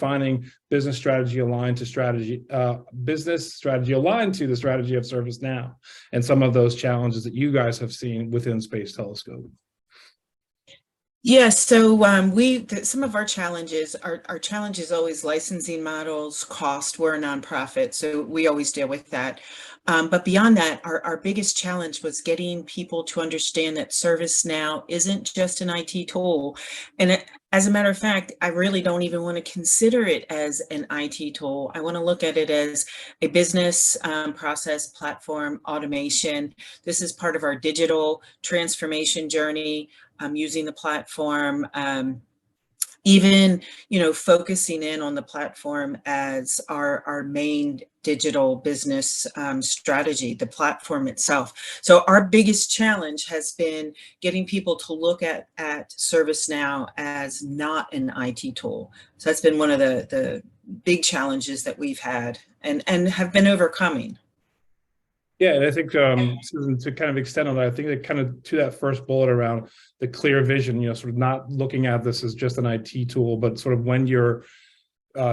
finding business strategy aligned to business strategy aligned to the strategy of ServiceNow, and some of those challenges that you guys have seen within Space Telescope. Yes, so some of our challenges, our challenge is always licensing models, cost. We're a nonprofit, so we always deal with that. But beyond that, our biggest challenge was getting people to understand that ServiceNow isn't just an IT tool. And as a matter of fact, I really don't even want to consider it as an IT tool. I want to look at it as a business process platform automation. This is part of our digital transformation journey. Using the platform, even, focusing in on the platform as our main digital business strategy, the platform itself. So our biggest challenge has been getting people to look at ServiceNow as not an IT tool. So that's been one of the big challenges that we've had and have been overcoming. Yeah, and I think Susan, to kind of extend on that, I think that kind of to that first bullet around the clear vision, sort of not looking at this as just an IT tool, but sort of when you're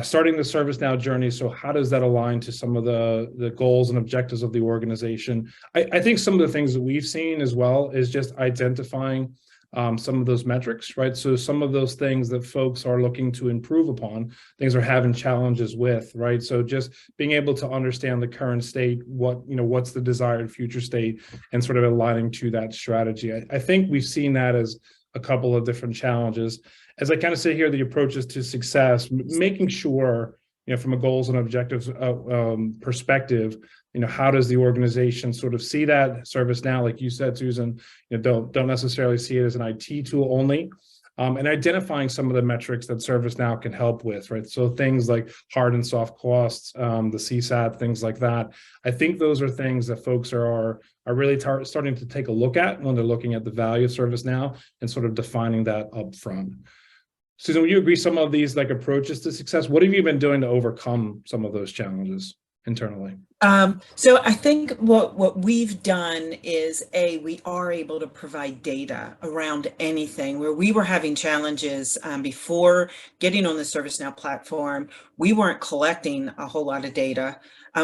starting the ServiceNow journey, so how does that align to some of the goals and objectives of the organization? I think some of the things that we've seen as well is just identifying some of those metrics, right? So some of those things that folks are looking to improve upon, things are having challenges with, right? So just being able to understand the current state, what's the desired future state, and sort of aligning to that strategy. I think we've seen that as a couple of different challenges. As I kind of sit here, the approaches to success, making sure, from a goals and objectives perspective, how does the organization sort of see that ServiceNow, like you said, Susan, don't necessarily see it as an IT tool only, and identifying some of the metrics that ServiceNow can help with, right? So things like hard and soft costs, the CSAT, things like that. I think those are things that folks are really starting to take a look at when they're looking at the value of ServiceNow and sort of defining that up front. Susan, would you agree some of these approaches to success? What have you been doing to overcome some of those challenges internally? So I think what we've done is we are able to provide data around anything. Where we were having challenges before getting on the ServiceNow platform, we weren't collecting a whole lot of data.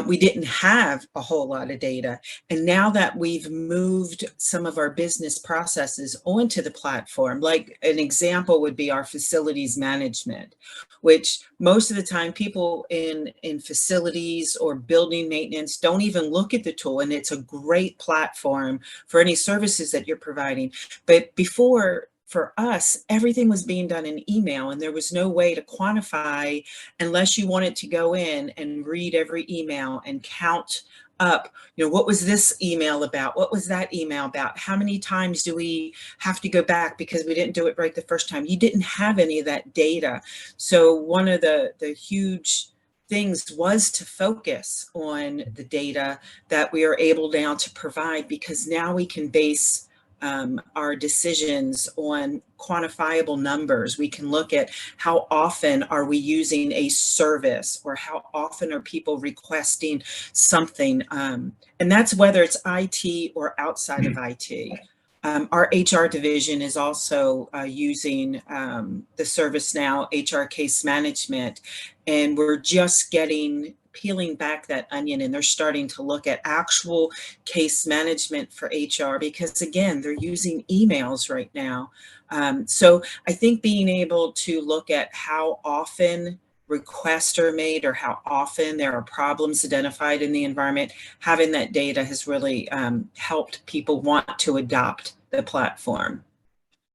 We didn't have a whole lot of data. And now that we've moved some of our business processes onto the platform, like an example would be our facilities management, which most of the time people in facilities or building maintenance don't even look at the tool, and it's a great platform for any services that you're providing. But before, for us, everything was being done in email, and there was no way to quantify unless you wanted to go in and read every email and count up, what was this email about? What was that email about? How many times do we have to go back because we didn't do it right the first time? You didn't have any of that data. So one of the huge things was to focus on the data that we are able now to provide, because now we can base our decisions on quantifiable numbers. We can look at how often are we using a service, or how often are people requesting something. And that's whether it's IT or outside of IT. Our HR division is also using the ServiceNow HR case management, and we're just peeling back that onion, and they're starting to look at actual case management for HR, because again, they're using emails right now. So I think being able to look at how often requests are made, or how often there are problems identified in the environment, having that data has really helped people want to adopt the platform.